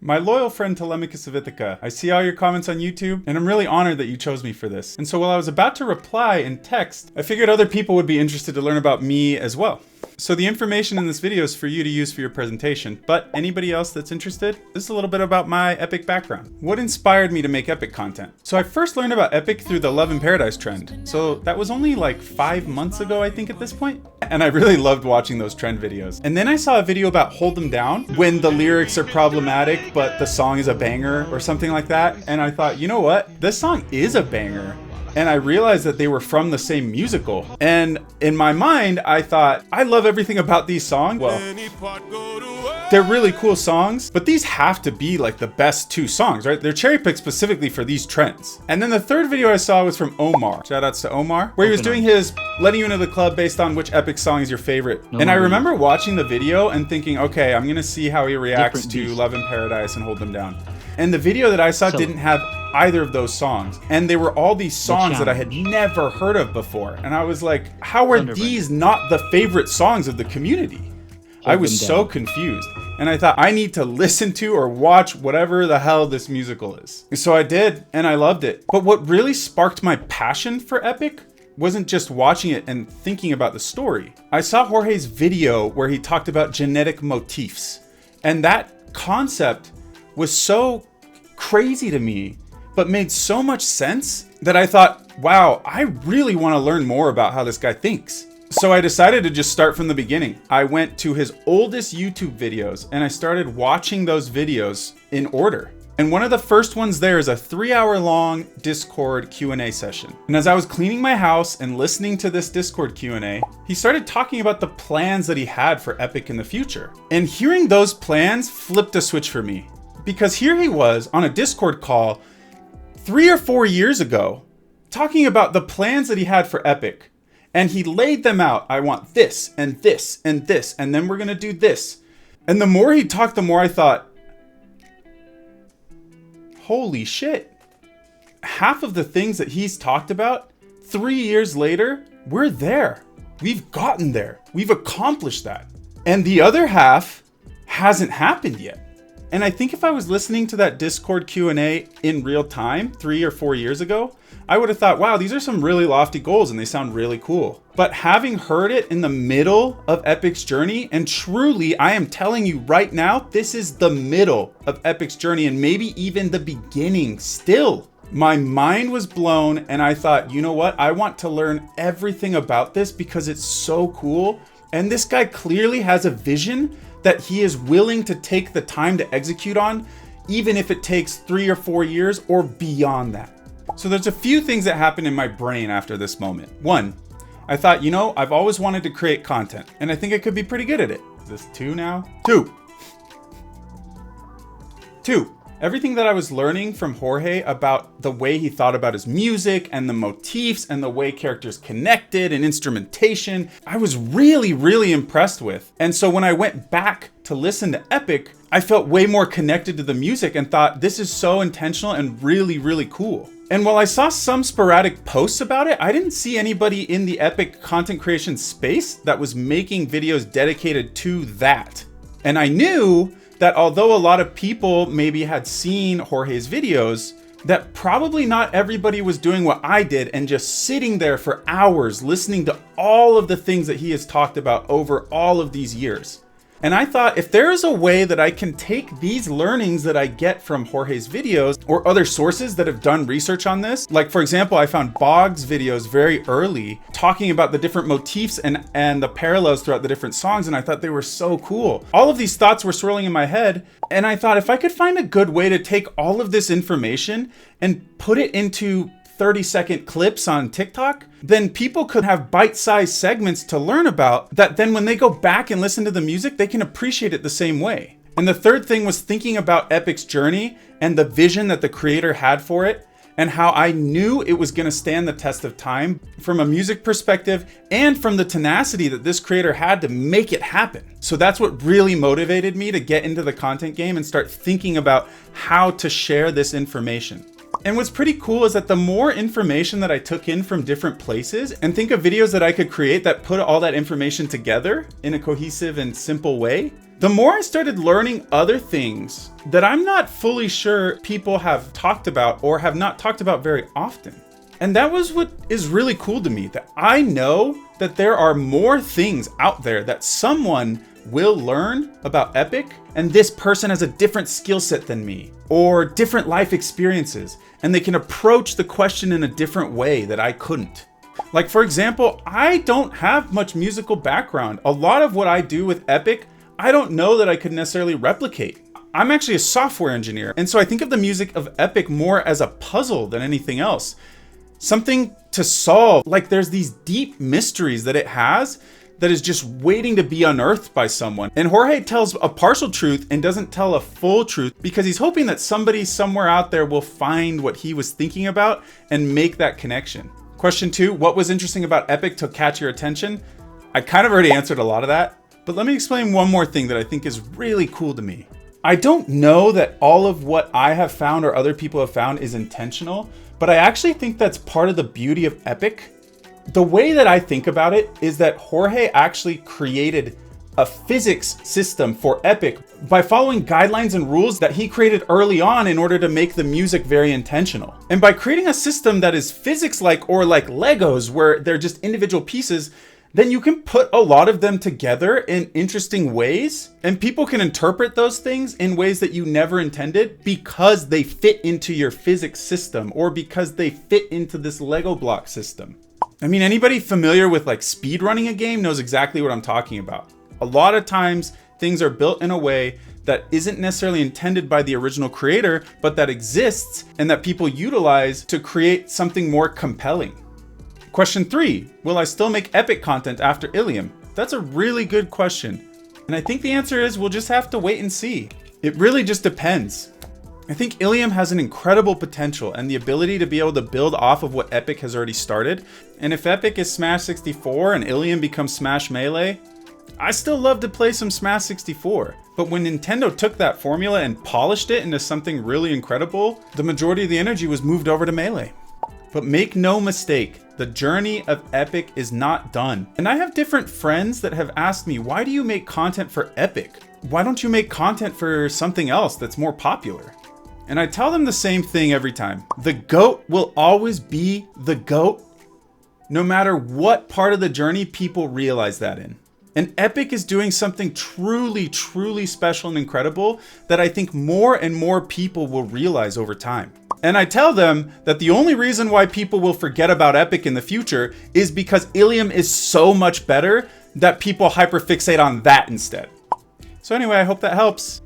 My loyal friend Telemachus of Ithaca, I see all your comments on YouTube, and I'm really honored that you chose me for this. And so while I was about to reply in text, I figured other people would be interested to learn about me as well. So the information in this video is for you to use for your presentation, but anybody else that's interested, this is a little bit about my Epic background. What inspired me to make Epic content? So I first learned about Epic through the Love in Paradise trend. So that was only like 5 months ago, I think, at this point. And I really loved watching those trend videos. And then I saw a video about Hold Them Down, when the lyrics are problematic, but the song is a banger or something like that. And I thought, you know what? This song is a banger. And I realized that they were from the same musical. And in my mind, I thought, I love everything about these songs. Well, they're really cool songs, but these have to be like the best 2 songs, right? They're cherry picked specifically for these trends. And then the third video I saw was from Omar. Shout outs to Omar, where he was doing his letting you into the club based on which Epic song is your favorite. And I remember watching the video and thinking, okay, I'm gonna see how he reacts to Love in Paradise and Hold Them Down. And the video that I saw didn't have either of those songs. And they were all these songs that I had never heard of before. And I was like, how are these not the favorite songs of the community? I was so confused. And I thought, I need to listen to or watch whatever the hell this musical is. So I did, and I loved it. But what really sparked my passion for Epic wasn't just watching it and thinking about the story. I saw Jorge's video where he talked about genetic motifs. And that concept was so crazy to me, but made so much sense that I thought, wow, I really want to learn more about how this guy thinks. So I decided to just start from the beginning. I went to his oldest YouTube videos and I started watching those videos in order. And one of the first ones there is a 3-hour long Discord Q&A session. And as I was cleaning my house and listening to this Discord Q&A, he started talking about the plans that he had for Epic in the future. And hearing those plans flipped a switch for me. Because here he was on a Discord call 3 or 4 years ago, talking about the plans that he had for Epic. And he laid them out. I want this and this and this, and then we're gonna do this. And the more he talked, the more I thought, holy shit. Half of the things that he's talked about, 3 years later, we're there. We've gotten there. We've accomplished that. And the other half hasn't happened yet. And I think if I was listening to that Discord Q&A in real time 3 or 4 years ago, I would have thought, wow, these are some really lofty goals and they sound really cool. But having heard it in the middle of Epic's journey, and truly, I am telling you right now, this is the middle of Epic's journey and maybe even the beginning still. My mind was blown and I thought, you know what? I want to learn everything about this because it's so cool. And this guy clearly has a vision that he is willing to take the time to execute on, even if it takes 3 or 4 years or beyond that. So there's a few things that happened in my brain after this moment. 1, I thought, you know, I've always wanted to create content and I think I could be pretty good at it. Is this 2 now? 2. Everything that I was learning from Jorge about the way he thought about his music and the motifs and the way characters connected and instrumentation, I was really, really impressed with. And so when I went back to listen to Epic, I felt way more connected to the music and thought, this is so intentional and really, really cool. And while I saw some sporadic posts about it, I didn't see anybody in the Epic content creation space that was making videos dedicated to that. And I knew that although a lot of people maybe had seen Jorge's videos, that probably not everybody was doing what I did and just sitting there for hours listening to all of the things that he has talked about over all of these years. And I thought, if there is a way that I can take these learnings that I get from Jorge's videos or other sources that have done research on this, like for example, I found Bog's videos very early talking about the different motifs and the parallels throughout the different songs, and I thought they were so cool. All of these thoughts were swirling in my head, and I thought if I could find a good way to take all of this information and put it into 30-second clips on TikTok, then people could have bite-sized segments to learn about that then when they go back and listen to the music, they can appreciate it the same way. And the third thing was thinking about Epic's journey and the vision that the creator had for it and how I knew it was going to stand the test of time from a music perspective and from the tenacity that this creator had to make it happen. So that's what really motivated me to get into the content game and start thinking about how to share this information. And what's pretty cool is that the more information that I took in from different places, and think of videos that I could create that put all that information together in a cohesive and simple way, the more I started learning other things that I'm not fully sure people have talked about or have not talked about very often. And that was what is really cool to me, that I know that there are more things out there that someone will learn about Epic, and this person has a different skill set than me or different life experiences, and they can approach the question in a different way that I couldn't. Like, for example, I don't have much musical background. A lot of what I do with Epic, I don't know that I could necessarily replicate. I'm actually a software engineer, and so I think of the music of Epic more as a puzzle than anything else. Something to solve. Like, there's these deep mysteries that it has that is just waiting to be unearthed by someone. And Jorge tells a partial truth and doesn't tell a full truth because he's hoping that somebody somewhere out there will find what he was thinking about and make that connection. Question 2, what was interesting about Epic to catch your attention? I kind of already answered a lot of that, but let me explain one more thing that I think is really cool to me. I don't know that all of what I have found or other people have found is intentional, but I actually think that's part of the beauty of Epic. The way that I think about it is that Jorge actually created a physics system for Epic by following guidelines and rules that he created early on in order to make the music very intentional. And by creating a system that is physics-like or like Legos, where they're just individual pieces, then you can put a lot of them together in interesting ways, and people can interpret those things in ways that you never intended because they fit into your physics system or because they fit into this Lego block system. I mean, anybody familiar with like speedrunning a game knows exactly what I'm talking about. A lot of times things are built in a way that isn't necessarily intended by the original creator, but that exists and that people utilize to create something more compelling. Question 3, will I still make Epic content after Ilium? That's a really good question. And I think the answer is we'll just have to wait and see. It really just depends. I think Ilium has an incredible potential and the ability to be able to build off of what Epic has already started. And if Epic is Smash 64 and Ilium becomes Smash Melee, I still love to play some Smash 64. But when Nintendo took that formula and polished it into something really incredible, the majority of the energy was moved over to Melee. But make no mistake, the journey of Epic is not done. And I have different friends that have asked me, why do you make content for Epic? Why don't you make content for something else that's more popular? And I tell them the same thing every time. The GOAT will always be the GOAT, no matter what part of the journey people realize that in. And Epic is doing something truly, truly special and incredible that I think more and more people will realize over time. And I tell them that the only reason why people will forget about Epic in the future is because Ilium is so much better that people hyperfixate on that instead. So anyway, I hope that helps.